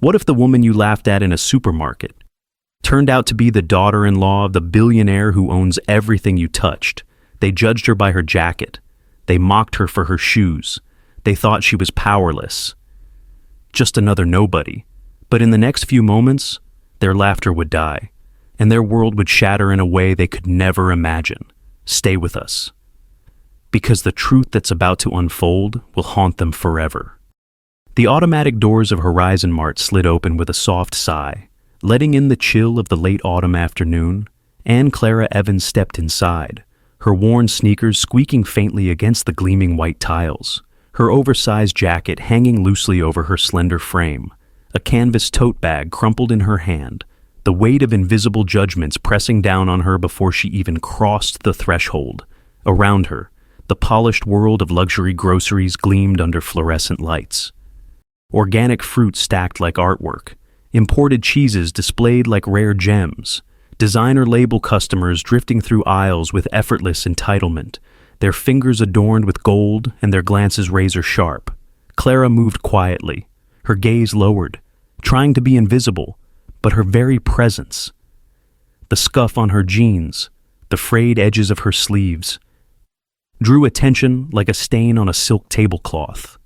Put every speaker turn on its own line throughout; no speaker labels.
What if the woman you laughed at in a supermarket turned out to be the daughter-in-law of the billionaire who owns everything you touched? They judged her by her jacket. They mocked her for her shoes. They thought she was powerless. Just another nobody. But in the next few moments, their laughter would die, and their world would shatter in a way they could never imagine. Stay with us, because the truth that's about to unfold will haunt them forever. The automatic doors of Horizon Mart slid open with a soft sigh, letting in the chill of the late autumn afternoon. Anne Clara Evans stepped inside, her worn sneakers squeaking faintly against the gleaming white tiles, her oversized jacket hanging loosely over her slender frame, a canvas tote bag crumpled in her hand, the weight of invisible judgments pressing down on her before she even crossed the threshold. Around her, the polished world of luxury groceries gleamed under fluorescent lights. Organic fruit stacked like artwork, imported cheeses displayed like rare gems, designer label customers drifting through aisles with effortless entitlement, their fingers adorned with gold and their glances razor sharp. Clara moved quietly, her gaze lowered, trying to be invisible, but her very presence, the scuff on her jeans, the frayed edges of her sleeves, drew attention like a stain on a silk tablecloth.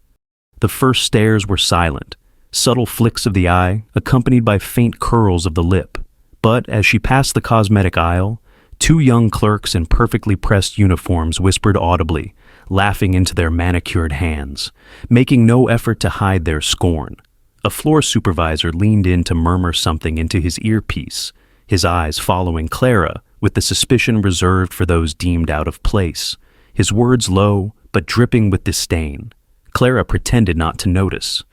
The first stares were silent, subtle flicks of the eye, accompanied by faint curls of the lip. But as she passed the cosmetic aisle, two young clerks in perfectly pressed uniforms whispered audibly, laughing into their manicured hands, making no effort to hide their scorn. A floor supervisor leaned in to murmur something into his earpiece, his eyes following Clara with the suspicion reserved for those deemed out of place, his words low but dripping with disdain. Clara pretended not to notice.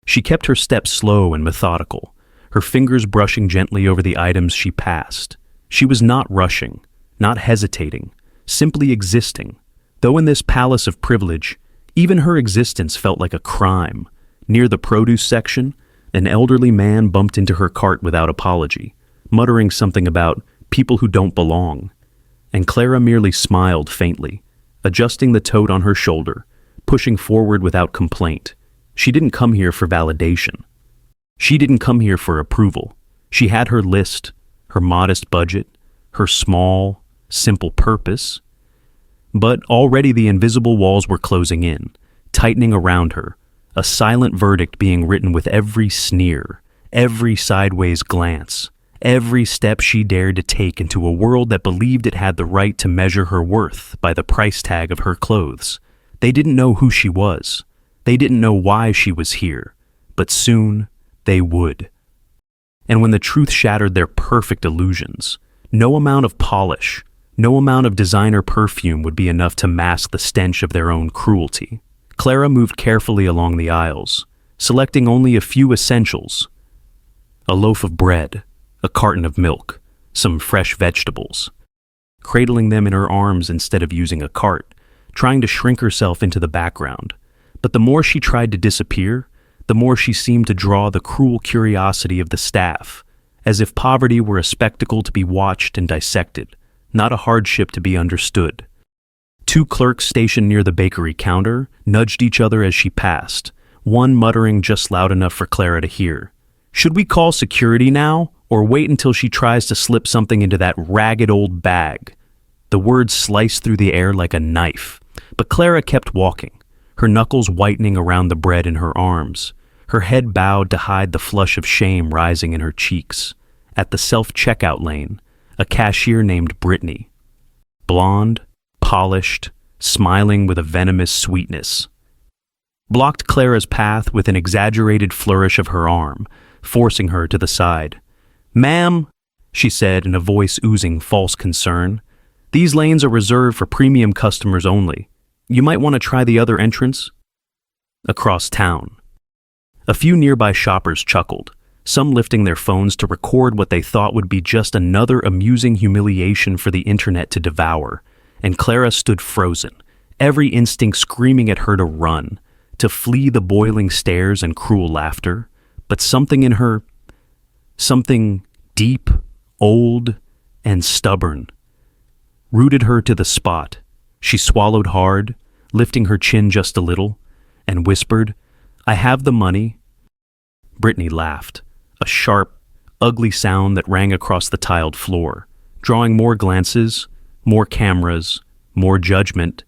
She kept her steps slow and methodical, her fingers brushing gently over the items she passed. She was not rushing, not hesitating, simply existing. Though in this palace of privilege, even her existence felt like a crime. Near the produce section, an elderly man bumped into her cart without apology, muttering something about people who don't belong. And Clara merely smiled faintly, adjusting the tote on her shoulder, pushing forward without complaint. She didn't come here for validation. She didn't come here for approval. She had her list, her modest budget, her small, simple purpose. But already the invisible walls were closing in, tightening around her, a silent verdict being written with every sneer, every sideways glance, every step she dared to take into a world that believed it had the right to measure her worth by the price tag of her clothes. They didn't know who she was. They didn't know why she was here. But soon, they would. And when the truth shattered their perfect illusions, no amount of polish, no amount of designer perfume would be enough to mask the stench of their own cruelty. Clara moved carefully along the aisles, selecting only a few essentials: a loaf of bread, a carton of milk, some fresh vegetables, cradling them in her arms instead of using a cart, trying to shrink herself into the background. But the more she tried to disappear, the more she seemed to draw the cruel curiosity of the staff, as if poverty were a spectacle to be watched and dissected, not a hardship to be understood. Two clerks stationed near the bakery counter nudged each other as she passed, one muttering just loud enough for Clara to hear. "Should we call security now, or wait until she tries to slip something into that ragged old bag?" The words sliced through the air like a knife, but Clara kept walking, her knuckles whitening around the bread in her arms, her head bowed to hide the flush of shame rising in her cheeks. At the self-checkout lane, a cashier named Brittany, blonde, polished, smiling with a venomous sweetness, blocked Clara's path with an exaggerated flourish of her arm, forcing her to the side. "Ma'am," she said in a voice oozing false concern, "these lanes are reserved for premium customers only. You might want to try the other entrance." Across town, a few nearby shoppers chuckled, some lifting their phones to record what they thought would be just another amusing humiliation for the internet to devour. And Clara stood frozen, every instinct screaming at her to run, to flee the boiling stares and cruel laughter. But something in her, something deep, old, and stubborn, rooted her to the spot. She swallowed hard, lifting her chin just a little, and whispered, "I have the money. Brittany laughed, a sharp, ugly sound that rang across the tiled floor, drawing more glances, more cameras, more judgment.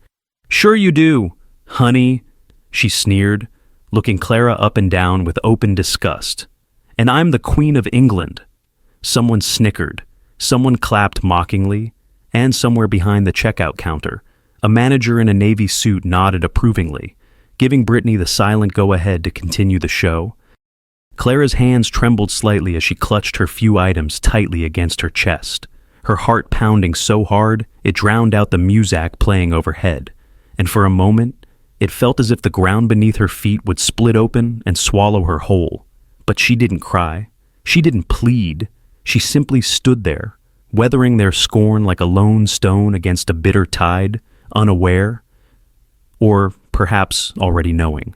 "Sure you do, honey," she sneered, looking Clara up and down with open disgust. "And I'm the Queen of England." Someone snickered, someone clapped mockingly, and somewhere behind the checkout counter, a manager in a navy suit nodded approvingly, giving Brittany the silent go-ahead to continue the show. Clara's hands trembled slightly as she clutched her few items tightly against her chest, her heart pounding so hard it drowned out the muzak playing overhead, and for a moment it felt as if the ground beneath her feet would split open and swallow her whole. But she didn't cry. She didn't plead. She simply stood there, weathering their scorn like a lone stone against a bitter tide, unaware, or perhaps already knowing,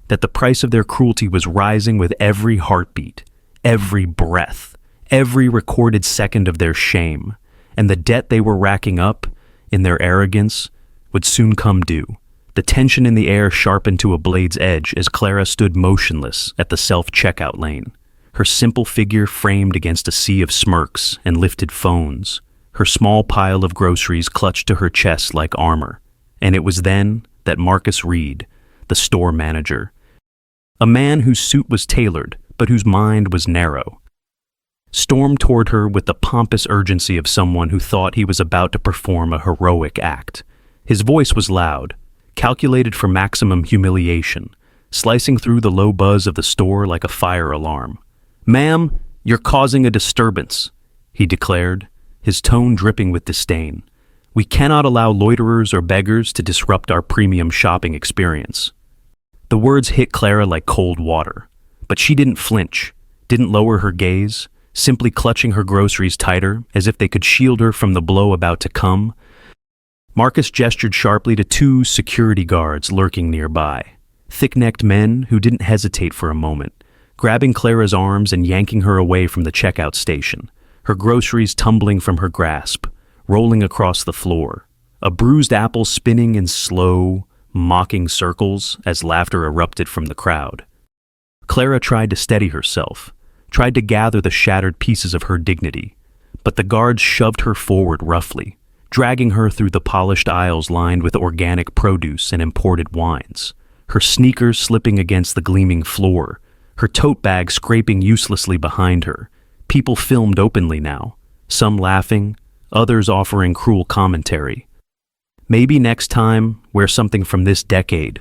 that the price of their cruelty was rising with every heartbeat, every breath, every recorded second of their shame, and the debt they were racking up, in their arrogance, would soon come due. The tension in the air sharpened to a blade's edge as Clara stood motionless at the self-checkout lane, her simple figure framed against a sea of smirks and lifted phones, her small pile of groceries clutched to her chest like armor. And it was then that Marcus Reed, the store manager, a man whose suit was tailored but whose mind was narrow, stormed toward her with the pompous urgency of someone who thought he was about to perform a heroic act. His voice was loud, calculated for maximum humiliation, slicing through the low buzz of the store like a fire alarm. "Ma'am, you're causing a disturbance," he declared, his tone dripping with disdain. "We cannot allow loiterers or beggars to disrupt our premium shopping experience." The words hit Clara like cold water, but she didn't flinch, didn't lower her gaze, simply clutching her groceries tighter as if they could shield her from the blow about to come. Marcus gestured sharply to two security guards lurking nearby, thick-necked men who didn't hesitate for a moment, grabbing Clara's arms and yanking her away from the checkout station, her groceries tumbling from her grasp, rolling across the floor, a bruised apple spinning in slow, mocking circles as laughter erupted from the crowd. Clara tried to steady herself, tried to gather the shattered pieces of her dignity, but the guards shoved her forward roughly, dragging her through the polished aisles lined with organic produce and imported wines, her sneakers slipping against the gleaming floor, her tote bag scraping uselessly behind her. People filmed openly now, some laughing, others offering cruel commentary. "Maybe next time, wear something from this decade."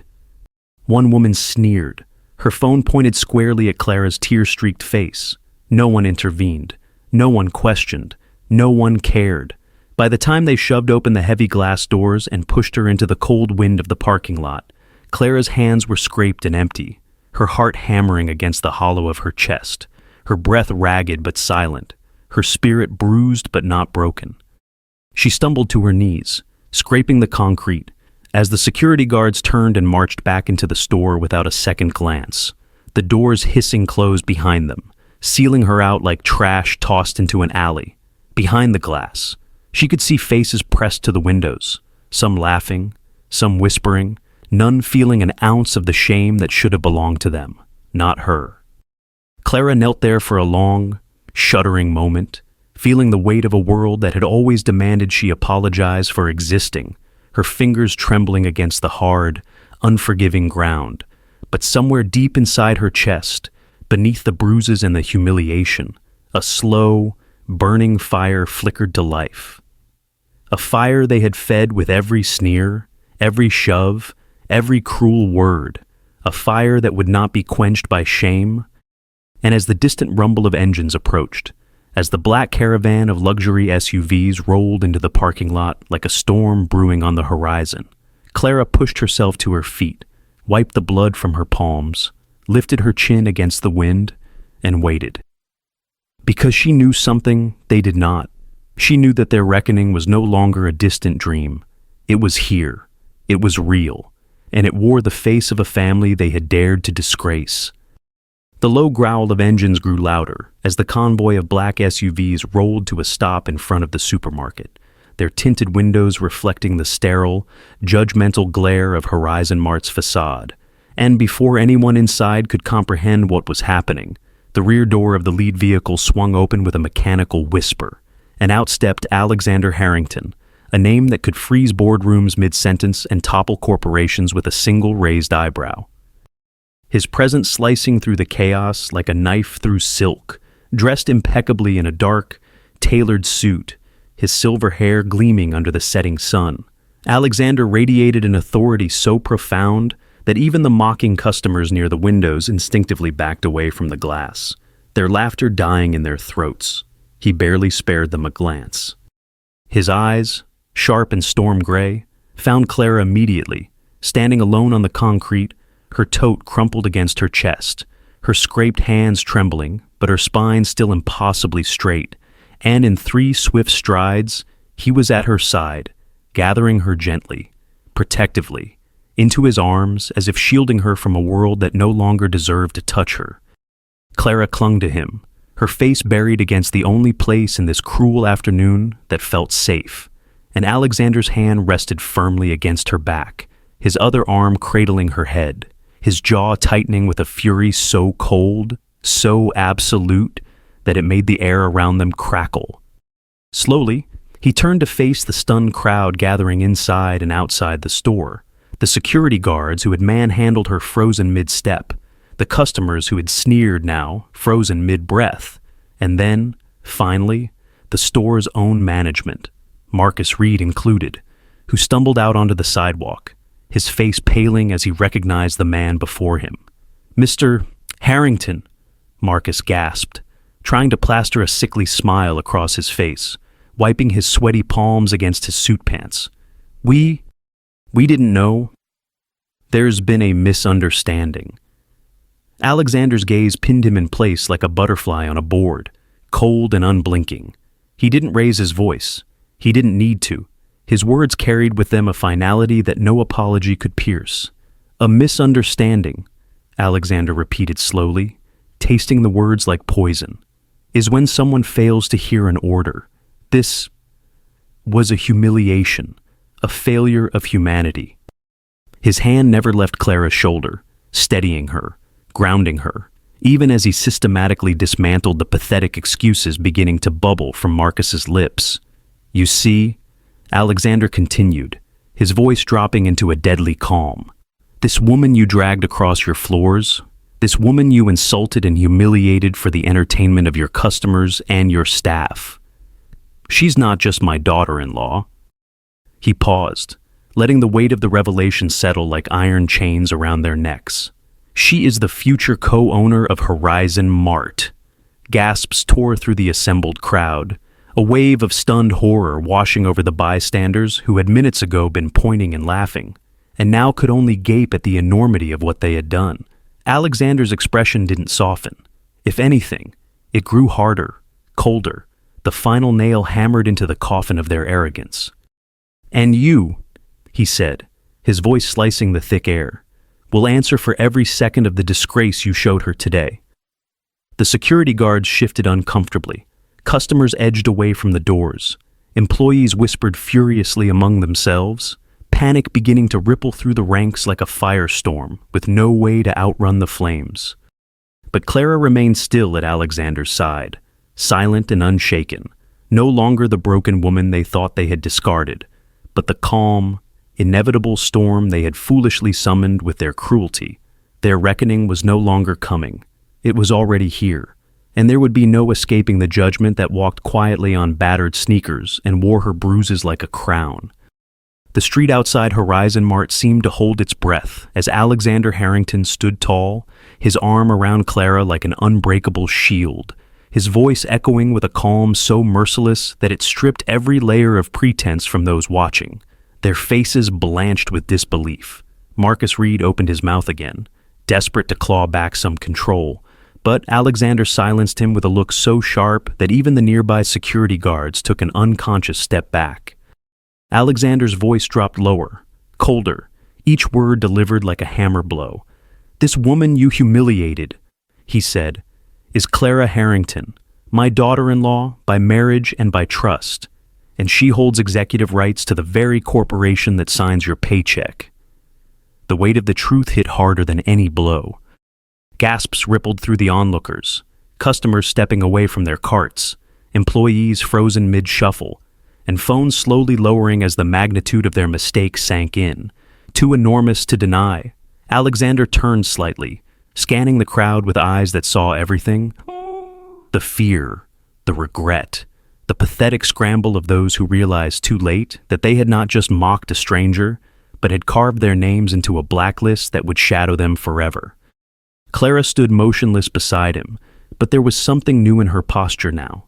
One woman sneered, her phone pointed squarely at Clara's tear-streaked face. No one intervened, no one questioned, no one cared. By the time they shoved open the heavy glass doors and pushed her into the cold wind of the parking lot, Clara's hands were scraped and empty, her heart hammering against the hollow of her chest, her breath ragged but silent, her spirit bruised but not broken. She stumbled to her knees, scraping the concrete, as the security guards turned and marched back into the store without a second glance, the doors hissing closed behind them, sealing her out like trash tossed into an alley. Behind the glass, she could see faces pressed to the windows, some laughing, some whispering, none feeling an ounce of the shame that should have belonged to them, not her. Clara knelt there for a long, shuddering moment, feeling the weight of a world that had always demanded she apologize for existing, her fingers trembling against the hard, unforgiving ground. But somewhere deep inside her chest, beneath the bruises and the humiliation, a slow, burning fire flickered to life. A fire they had fed with every sneer, every shove, every cruel word, a fire that would not be quenched by shame. And as the distant rumble of engines approached, as the black caravan of luxury SUVs rolled into the parking lot like a storm brewing on the horizon, Clara pushed herself to her feet, wiped the blood from her palms, lifted her chin against the wind, and waited. Because she knew something they did not. She knew that their reckoning was no longer a distant dream. It was here. It was real. And it wore the face of a family they had dared to disgrace. The low growl of engines grew louder as the convoy of black SUVs rolled to a stop in front of the supermarket, their tinted windows reflecting the sterile, judgmental glare of Horizon Mart's facade, And before anyone inside could comprehend what was happening, the rear door of the lead vehicle swung open with a mechanical whisper, and out stepped Alexander Harrington, a name that could freeze boardrooms mid-sentence and topple corporations with a single raised eyebrow. His presence slicing through the chaos like a knife through silk, dressed impeccably in a dark, tailored suit, his silver hair gleaming under the setting sun. Alexander radiated an authority so profound that even the mocking customers near the windows instinctively backed away from the glass, their laughter dying in their throats. He barely spared them a glance. His eyes, sharp and storm gray, found Clara immediately, standing alone on the concrete, her tote crumpled against her chest, her scraped hands trembling, but her spine still impossibly straight, and in 3 swift strides, he was at her side, gathering her gently, protectively, into his arms as if shielding her from a world that no longer deserved to touch her. Clara clung to him, her face buried against the only place in this cruel afternoon that felt safe, and Alexander's hand rested firmly against her back, his other arm cradling her head, his jaw tightening with a fury so cold, so absolute, that it made the air around them crackle. Slowly, he turned to face the stunned crowd gathering inside and outside the store, the security guards who had manhandled her frozen mid-step, the customers who had sneered now, frozen mid-breath, and then, finally, the store's own management, Marcus Reed included, who stumbled out onto the sidewalk, his face paling as he recognized the man before him. "Mr. Harrington," Marcus gasped, trying to plaster a sickly smile across his face, wiping his sweaty palms against his suit pants. We didn't know. There's been a misunderstanding." Alexander's gaze pinned him in place like a butterfly on a board, cold and unblinking. He didn't raise his voice. He didn't need to. His words carried with them a finality that no apology could pierce. "A misunderstanding," Alexander repeated slowly, tasting the words like poison, "is when someone fails to hear an order. This was a humiliation, a failure of humanity." His hand never left Clara's shoulder, steadying her, grounding her, even as he systematically dismantled the pathetic excuses beginning to bubble from Marcus's lips. "You see," Alexander continued, his voice dropping into a deadly calm, "this woman you dragged across your floors, this woman you insulted and humiliated for the entertainment of your customers and your staff, she's not just my daughter-in-law." He paused, letting the weight of the revelation settle like iron chains around their necks. "She is the future co-owner of Horizon Mart." Gasps tore through the assembled crowd, a wave of stunned horror washing over the bystanders who had minutes ago been pointing and laughing, and now could only gape at the enormity of what they had done. Alexander's expression didn't soften. If anything, it grew harder, colder, the final nail hammered into the coffin of their arrogance. "And you," he said, his voice slicing the thick air, "will answer for every second of the disgrace you showed her today." The security guards shifted uncomfortably. Customers edged away from the doors. Employees whispered furiously among themselves, panic beginning to ripple through the ranks like a firestorm, with no way to outrun the flames. But Clara remained still at Alexander's side, silent and unshaken, no longer the broken woman they thought they had discarded, but the calm, inevitable storm they had foolishly summoned with their cruelty. Their reckoning was no longer coming. It was already here, and there would be no escaping the judgment that walked quietly on battered sneakers and wore her bruises like a crown. The street outside Horizon Mart seemed to hold its breath as Alexander Harrington stood tall, his arm around Clara like an unbreakable shield, his voice echoing with a calm so merciless that it stripped every layer of pretense from those watching, their faces blanched with disbelief. Marcus Reed opened his mouth again, desperate to claw back some control, but Alexander silenced him with a look so sharp that even the nearby security guards took an unconscious step back. Alexander's voice dropped lower, colder, each word delivered like a hammer blow. "This woman you humiliated," he said, "is Clara Harrington, my daughter-in-law by marriage and by trust, and she holds executive rights to the very corporation that signs your paycheck." The weight of the truth hit harder than any blow. Gasps rippled through the onlookers, customers stepping away from their carts, employees frozen mid-shuffle, and phones slowly lowering as the magnitude of their mistake sank in. Too enormous to deny, Alexander turned slightly, scanning the crowd with eyes that saw everything. The fear, the regret, the pathetic scramble of those who realized too late that they had not just mocked a stranger, but had carved their names into a blacklist that would shadow them forever. Clara stood motionless beside him, but there was something new in her posture now.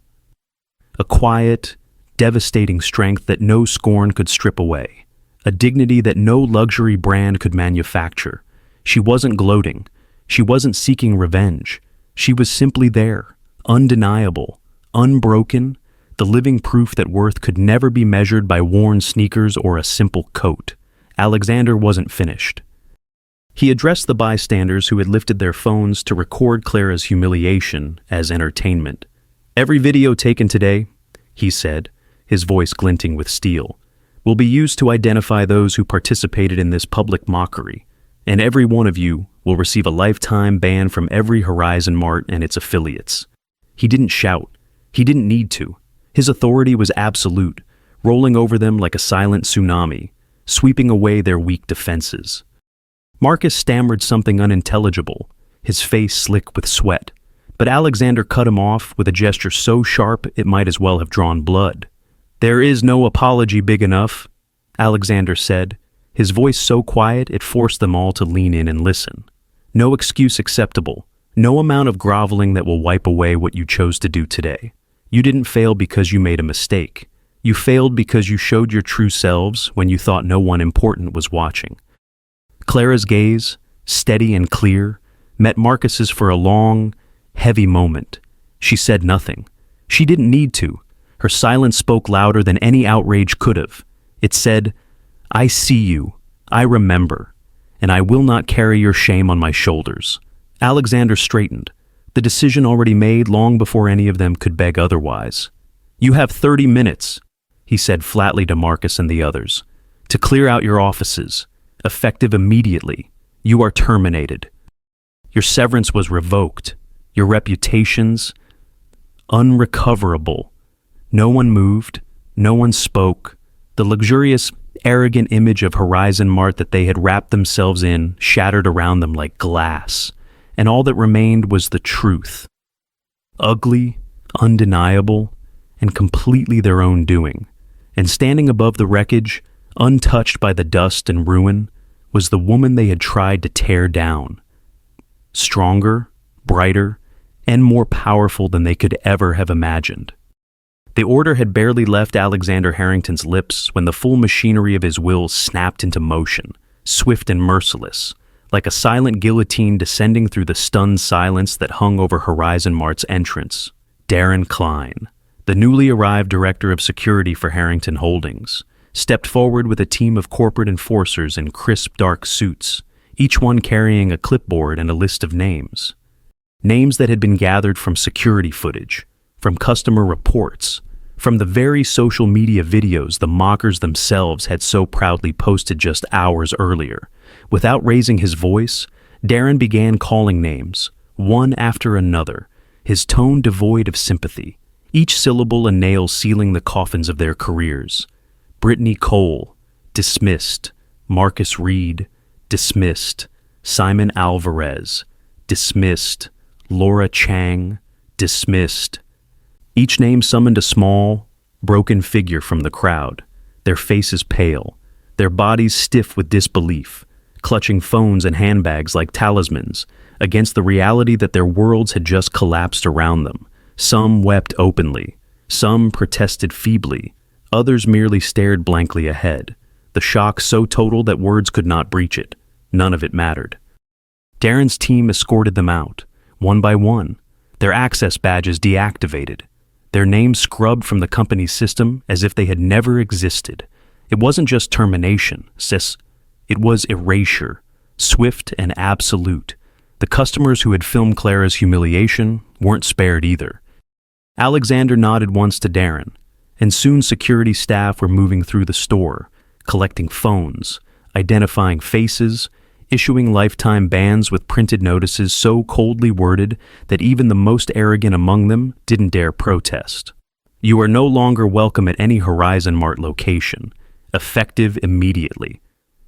A quiet, devastating strength that no scorn could strip away. A dignity that no luxury brand could manufacture. She wasn't gloating. She wasn't seeking revenge. She was simply there, undeniable, unbroken, the living proof that worth could never be measured by worn sneakers or a simple coat. Alexander wasn't finished. He addressed the bystanders who had lifted their phones to record Clara's humiliation as entertainment. "Every video taken today," he said, his voice glinting with steel, "will be used to identify those who participated in this public mockery, and every one of you will receive a lifetime ban from every Horizon Mart and its affiliates." He didn't shout. He didn't need to. His authority was absolute, rolling over them like a silent tsunami, sweeping away their weak defenses. Marcus stammered something unintelligible, his face slick with sweat, but Alexander cut him off with a gesture so sharp it might as well have drawn blood. "There is no apology big enough," Alexander said, his voice so quiet it forced them all to lean in and listen. "No excuse acceptable, no amount of groveling that will wipe away what you chose to do today. You didn't fail because you made a mistake. You failed because you showed your true selves when you thought no one important was watching." Clara's gaze, steady and clear, met Marcus's for a long, heavy moment. She said nothing. She didn't need to. Her silence spoke louder than any outrage could have. It said, "I see you, I remember, and I will not carry your shame on my shoulders." Alexander straightened, the decision already made long before any of them could beg otherwise. "You have 30 minutes, he said flatly to Marcus and the others, "to clear out your offices, effective immediately. You are terminated. Your severance was revoked, your reputations unrecoverable." No one moved, no one spoke. The luxurious, arrogant image of Horizon Mart that they had wrapped themselves in shattered around them like glass, and all that remained was the truth. Ugly, undeniable, and completely their own doing. And standing above the wreckage, untouched by the dust and ruin, was the woman they had tried to tear down. Stronger, brighter, and more powerful than they could ever have imagined. The order had barely left Alexander Harrington's lips when the full machinery of his will snapped into motion, swift and merciless, like a silent guillotine descending through the stunned silence that hung over Horizon Mart's entrance. Darren Klein, the newly arrived director of security for Harrington Holdings, stepped forward with a team of corporate enforcers in crisp, dark suits, each one carrying a clipboard and a list of names. Names that had been gathered from security footage, from customer reports, from the very social media videos the mockers themselves had so proudly posted just hours earlier. Without raising his voice, Darren began calling names, one after another, his tone devoid of sympathy, each syllable a nail sealing the coffins of their careers. Brittany Cole, dismissed. Marcus Reed, dismissed. Simon Alvarez, dismissed. Laura Chang, dismissed. Each name summoned a small, broken figure from the crowd, their faces pale, their bodies stiff with disbelief, clutching phones and handbags like talismans against the reality that their worlds had just collapsed around them. Some wept openly, some protested feebly, others merely stared blankly ahead, the shock so total that words could not breach it. None of it mattered. Darren's team escorted them out, one by one, their access badges deactivated, their names scrubbed from the company's system as if they had never existed. It wasn't just termination, sis. It was erasure, swift and absolute. The customers who had filmed Clara's humiliation weren't spared either. Alexander nodded once to Darren, and soon security staff were moving through the store, collecting phones, identifying faces, issuing lifetime bans with printed notices so coldly worded that even the most arrogant among them didn't dare protest. You are no longer welcome at any Horizon Mart location, effective immediately.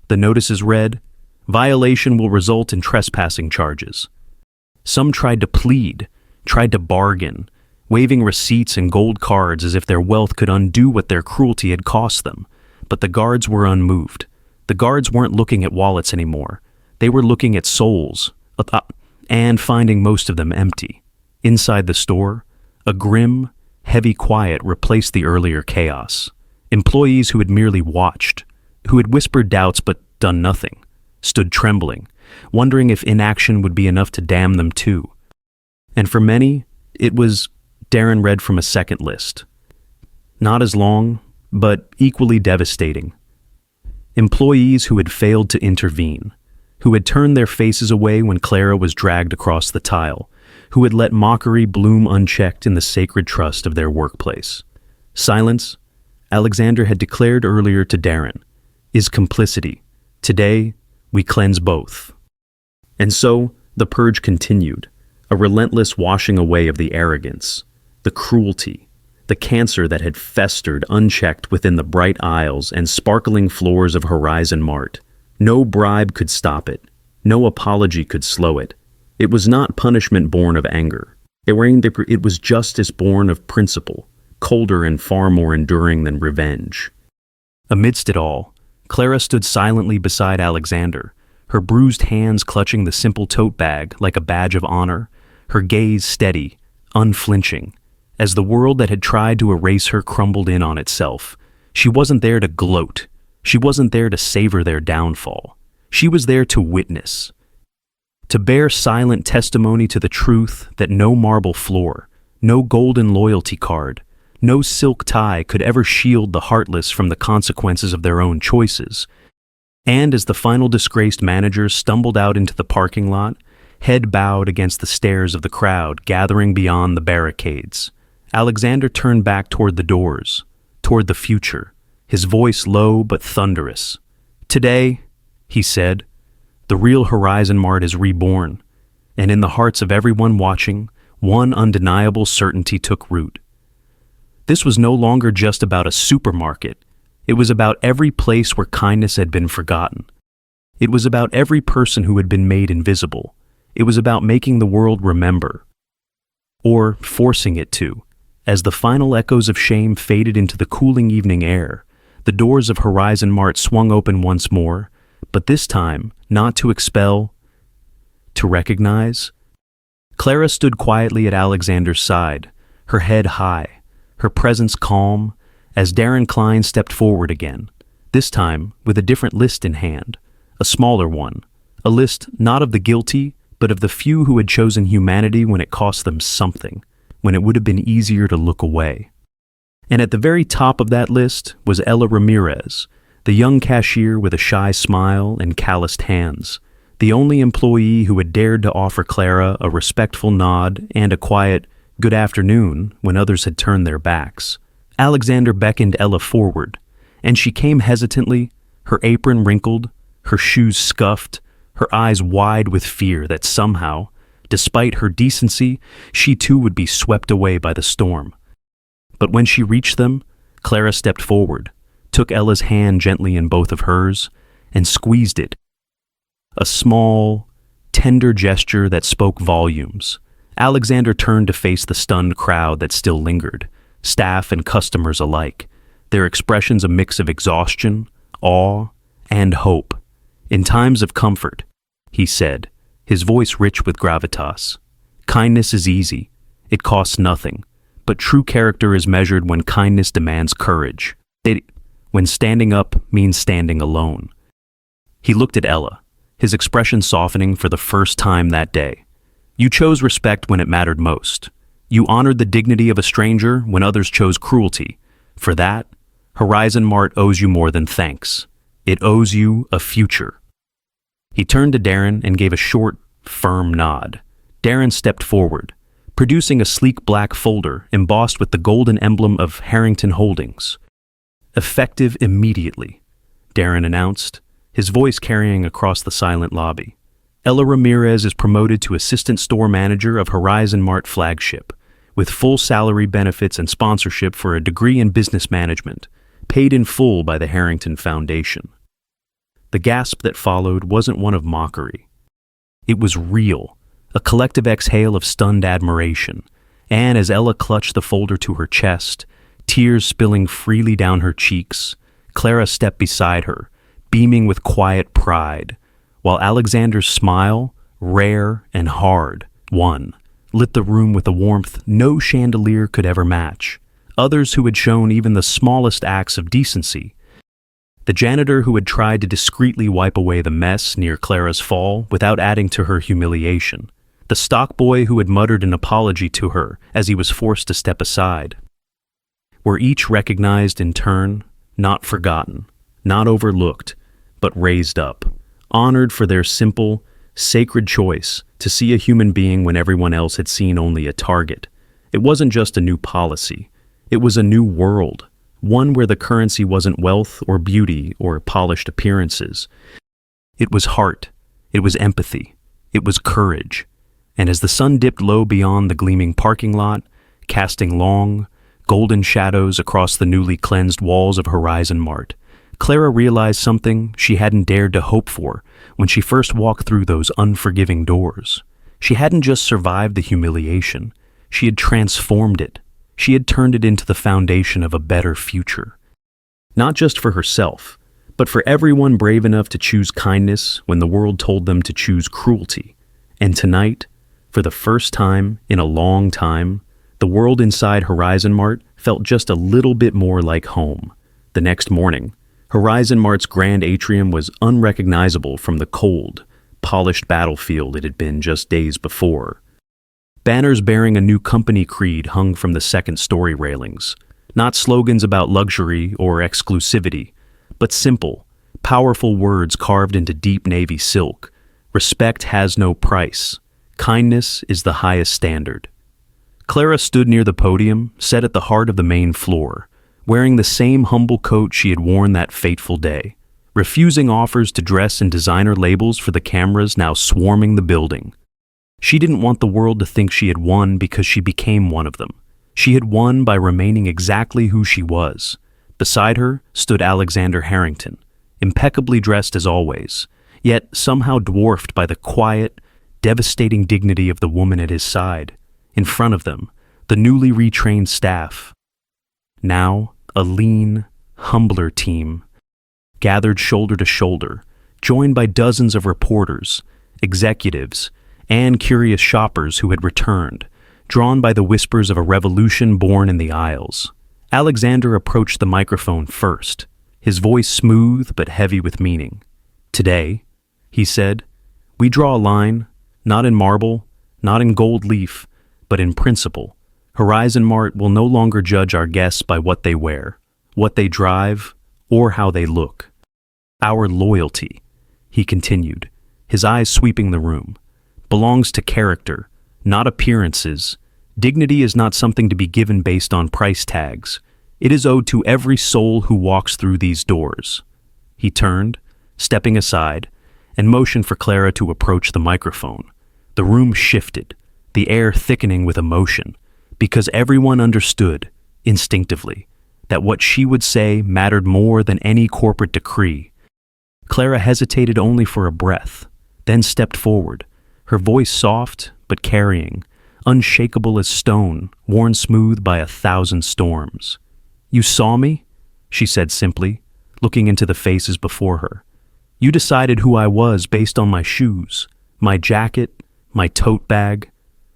The notices read, violation will result in trespassing charges. Some tried to plead, tried to bargain, waving receipts and gold cards as if their wealth could undo what their cruelty had cost them. But the guards were unmoved. The guards weren't looking at wallets anymore. They were looking at souls, and finding most of them empty. Inside the store, a grim, heavy quiet replaced the earlier chaos. Employees who had merely watched, who had whispered doubts but done nothing, stood trembling, wondering if inaction would be enough to damn them too. And for many, it was, Darren read from a second list. Not as long, but equally devastating. Employees who had failed to intervene, who had turned their faces away when Clara was dragged across the tile, who had let mockery bloom unchecked in the sacred trust of their workplace. Silence, Alexander had declared earlier to Darren, is complicity. Today, we cleanse both. And so, the purge continued, a relentless washing away of the arrogance, the cruelty, the cancer that had festered unchecked within the bright aisles and sparkling floors of Horizon Mart. No bribe could stop it. No apology could slow it. It was not punishment born of anger. It was justice born of principle, colder and far more enduring than revenge. Amidst it all, Clara stood silently beside Alexander, her bruised hands clutching the simple tote bag like a badge of honor, her gaze steady, unflinching. As the world that had tried to erase her crumbled in on itself, she wasn't there to gloat. She wasn't there to savor their downfall. She was there to witness, to bear silent testimony to the truth that no marble floor, no golden loyalty card, no silk tie could ever shield the heartless from the consequences of their own choices. And as the final disgraced manager stumbled out into the parking lot, head bowed against the stares of the crowd gathering beyond the barricades, Alexander turned back toward the doors, toward the future, his voice low but thunderous. Today, he said, the real Horizon Mart is reborn, and in the hearts of everyone watching, one undeniable certainty took root. This was no longer just about a supermarket. It was about every place where kindness had been forgotten. It was about every person who had been made invisible. It was about making the world remember, or forcing it to. As the final echoes of shame faded into the cooling evening air, the doors of Horizon Mart swung open once more, but this time not to expel, to recognize. Clara stood quietly at Alexander's side, her head high, her presence calm, as Darren Klein stepped forward again, this time with a different list in hand, a smaller one, a list not of the guilty, but of the few who had chosen humanity when it cost them something, when it would have been easier to look away. And at the very top of that list was Ella Ramirez, the young cashier with a shy smile and calloused hands, the only employee who had dared to offer Clara a respectful nod and a quiet "good afternoon" when others had turned their backs. Alexander beckoned Ella forward, and she came hesitantly, her apron wrinkled, her shoes scuffed, her eyes wide with fear that somehow, despite her decency, she too would be swept away by the storm. But when she reached them, Clara stepped forward, took Ella's hand gently in both of hers, and squeezed it. A small, tender gesture that spoke volumes. Alexander turned to face the stunned crowd that still lingered, staff and customers alike, their expressions a mix of exhaustion, awe, and hope. In times of comfort, he said, his voice rich with gravitas, kindness is easy, it costs nothing, but true character is measured when kindness demands courage, when standing up means standing alone. He looked at Ella, his expression softening for the first time that day. You chose respect when it mattered most. You honored the dignity of a stranger when others chose cruelty. For that, Horizon Mart owes you more than thanks. It owes you a future. He turned to Darren and gave a short, firm nod. Darren stepped forward, producing a sleek black folder embossed with the golden emblem of Harrington Holdings. Effective immediately, Darren announced, his voice carrying across the silent lobby. Ella Ramirez is promoted to assistant store manager of Horizon Mart flagship, with full salary benefits and sponsorship for a degree in business management, paid in full by the Harrington Foundation. The gasp that followed wasn't one of mockery. It was real, a collective exhale of stunned admiration, and as Ella clutched the folder to her chest, tears spilling freely down her cheeks, Clara stepped beside her, beaming with quiet pride, while Alexander's smile, rare and hard, lit the room with a warmth no chandelier could ever match. Others who had shown even the smallest acts of decency. The janitor who had tried to discreetly wipe away the mess near Clara's fall without adding to her humiliation. The stock boy who had muttered an apology to her as he was forced to step aside. Were each recognized in turn, not forgotten, not overlooked, but raised up, honored for their simple, sacred choice to see a human being when everyone else had seen only a target. It wasn't just a new policy. It was a new world, one where the currency wasn't wealth or beauty or polished appearances. It was heart, it was empathy, it was courage. And as the sun dipped low beyond the gleaming parking lot, casting long, golden shadows across the newly cleansed walls of Horizon Mart, Clara realized something she hadn't dared to hope for when she first walked through those unforgiving doors. She hadn't just survived the humiliation, she had transformed it. She had turned it into the foundation of a better future. Not just for herself, but for everyone brave enough to choose kindness when the world told them to choose cruelty. And tonight, for the first time in a long time, the world inside Horizon Mart felt just a little bit more like home. The next morning, Horizon Mart's grand atrium was unrecognizable from the cold, polished battlefield it had been just days before. Banners bearing a new company creed hung from the second-story railings, not slogans about luxury or exclusivity, but simple, powerful words carved into deep navy silk. Respect has no price. Kindness is the highest standard. Clara stood near the podium, set at the heart of the main floor, wearing the same humble coat she had worn that fateful day, refusing offers to dress in designer labels for the cameras now swarming the building. She didn't want the world to think she had won because she became one of them. She had won by remaining exactly who she was. Beside her stood Alexander Harrington, impeccably dressed as always, yet somehow dwarfed by the quiet, devastating dignity of the woman at his side. In front of them, the newly retrained staff. Now, a lean, humbler team, gathered shoulder to shoulder, joined by dozens of reporters, executives, and curious shoppers who had returned, drawn by the whispers of a revolution born in the aisles. Alexander approached the microphone first, his voice smooth but heavy with meaning. "Today," he said, "we draw a line, not in marble, not in gold leaf, but in principle. Horizon Mart will no longer judge our guests by what they wear, what they drive, or how they look. Our loyalty," he continued, his eyes sweeping the room, "belongs to character, not appearances. Dignity is not something to be given based on price tags. It is owed to every soul who walks through these doors." He turned, stepping aside, and motioned for Clara to approach the microphone. The room shifted, the air thickening with emotion, because everyone understood, instinctively, that what she would say mattered more than any corporate decree. Clara hesitated only for a breath, then stepped forward, her voice soft but carrying, unshakable as stone, worn smooth by 1,000 storms. "You saw me?" she said simply, looking into the faces before her. "You decided who I was based on my shoes, my jacket, my tote bag."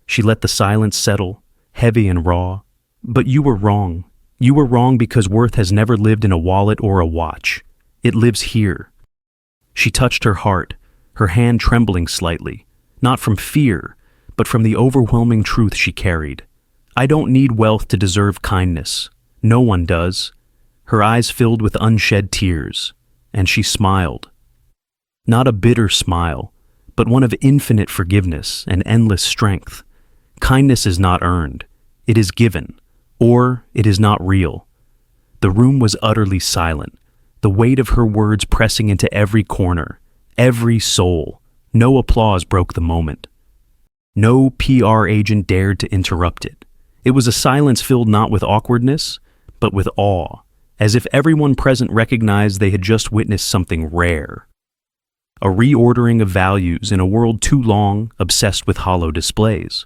She let the silence settle, heavy and raw. "But you were wrong. You were wrong because worth has never lived in a wallet or a watch. It lives here." She touched her heart, her hand trembling slightly, not from fear, but from the overwhelming truth she carried. "I don't need wealth to deserve kindness. No one does." Her eyes filled with unshed tears, and she smiled. Not a bitter smile, but one of infinite forgiveness and endless strength. Kindness is not earned. It is given, or it is not real. The room was utterly silent. the weight of her words pressing into every corner, every soul. No applause broke the moment. No PR agent dared to interrupt it. It was a silence filled not with awkwardness, but with awe, as if everyone present recognized they had just witnessed something rare. A reordering of values in a world too long obsessed with hollow displays.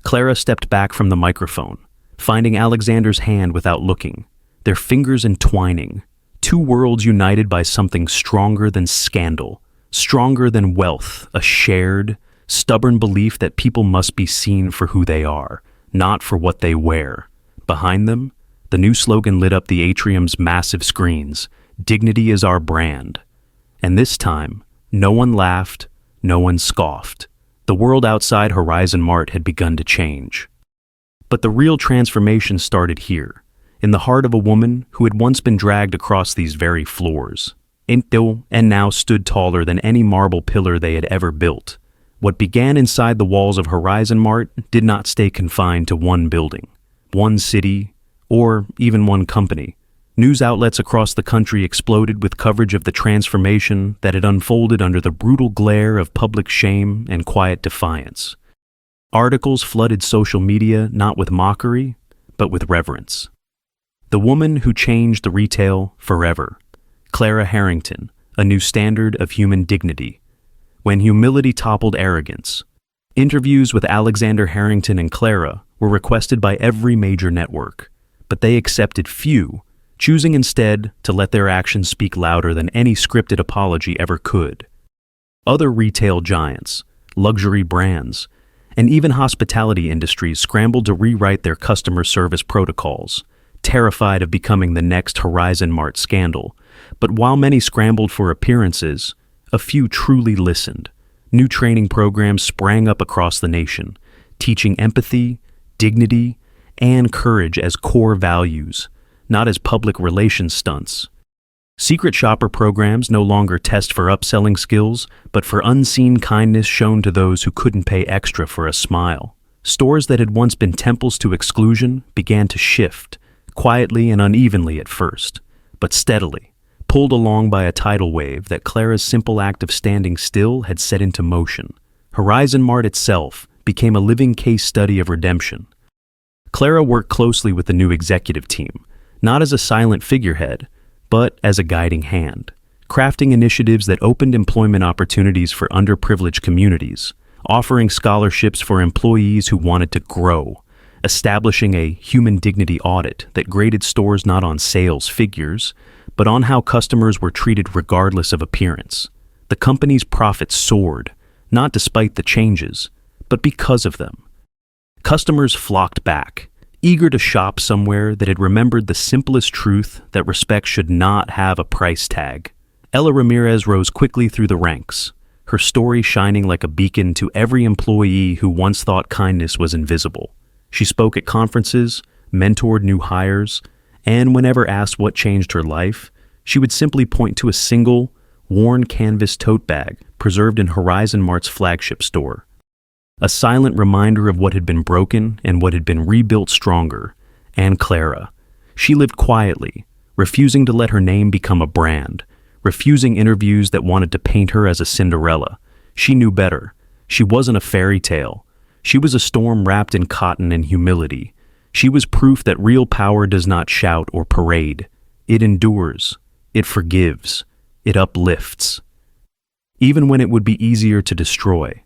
Clara stepped back from the microphone, finding Alexander's hand without looking, their fingers entwining, two worlds united by something stronger than scandal, stronger than wealth, a shared, stubborn belief that people must be seen for who they are, not for what they wear. Behind them, the new slogan lit up the atrium's massive screens, "Dignity is our brand." And this time, no one laughed, no one scoffed. The world outside Horizon Mart had begun to change. But the real transformation started here, in the heart of a woman who had once been dragged across these very floors, and now stood taller than any marble pillar they had ever built. What began inside the walls of Horizon Mart did not stay confined to one building, one city, or even one company. News outlets across the country exploded with coverage of the transformation that had unfolded under the brutal glare of public shame and quiet defiance. Articles flooded social media not with mockery, but with reverence. The woman who changed the retail forever, Clara Harrington, a new standard of human dignity. When humility toppled arrogance. Interviews with Alexander Harrington and Clara were requested by every major network, but they accepted few, choosing instead to let their actions speak louder than any scripted apology ever could. Other retail giants, luxury brands, and even hospitality industries scrambled to rewrite their customer service protocols, terrified of becoming the next Horizon Mart scandal. But while many scrambled for appearances, a few truly listened. New training programs sprang up across the nation, teaching empathy, dignity, and courage as core values, not as public relations stunts. Secret shopper programs no longer test for upselling skills, but for unseen kindness shown to those who couldn't pay extra for a smile. Stores that had once been temples to exclusion began to shift, quietly and unevenly at first, but steadily, pulled along by a tidal wave that Clara's simple act of standing still had set into motion. Horizon Mart itself became a living case study of redemption. Clara worked closely with the new executive team, not as a silent figurehead, but as a guiding hand, crafting initiatives that opened employment opportunities for underprivileged communities, offering scholarships for employees who wanted to grow, establishing a human dignity audit that graded stores not on sales figures, but on how customers were treated regardless of appearance. The company's profits soared, not despite the changes, but because of them. Customers flocked back, eager to shop somewhere that had remembered the simplest truth that respect should not have a price tag. Ella Ramirez rose quickly through the ranks, her story shining like a beacon to every employee who once thought kindness was invisible. She spoke at conferences, mentored new hires, and whenever asked what changed her life, she would simply point to a single, worn canvas tote bag preserved in Horizon Mart's flagship store. A silent reminder of what had been broken and what had been rebuilt stronger. And Clara. She lived quietly, refusing to let her name become a brand, refusing interviews that wanted to paint her as a Cinderella. She knew better. She wasn't a fairy tale. She was a storm wrapped in cotton and humility. She was proof that real power does not shout or parade. It endures. It forgives. It uplifts. Even when it would be easier to destroy.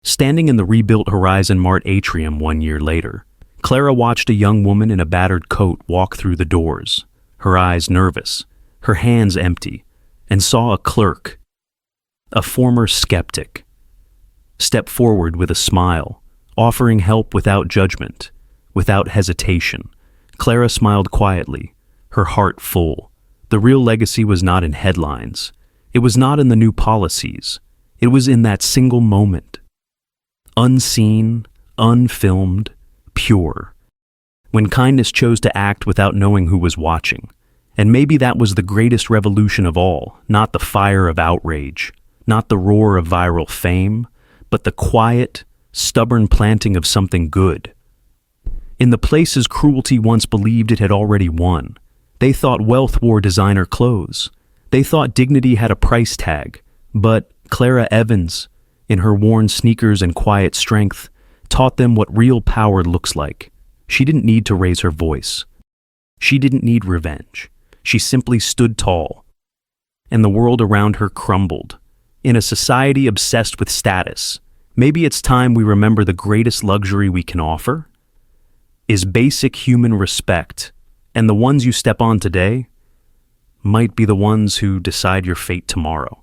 Standing in the rebuilt Horizon Mart atrium 1 year later, Clara watched a young woman in a battered coat walk through the doors, her eyes nervous, her hands empty, and saw a clerk, a former skeptic, step forward with a smile, offering help without judgment, without hesitation. Clara smiled quietly, her heart full. The real legacy was not in headlines. It was not in the new policies. It was in that single moment. Unseen, unfilmed, pure. When kindness chose to act without knowing who was watching. And maybe that was the greatest revolution of all, not the fire of outrage, not the roar of viral fame, but the quiet, stubborn planting of something good. In the places cruelty once believed it had already won, They thought wealth wore designer clothes. They thought dignity had a price tag. But Clara Evans, in her worn sneakers and quiet strength, taught them what real power looks like. She didn't need to raise her voice. She didn't need revenge. She simply stood tall. And the world around her crumbled. In a society obsessed with status, maybe it's time we remember the greatest luxury we can offer is basic human respect, and the ones you step on today might be the ones who decide your fate tomorrow.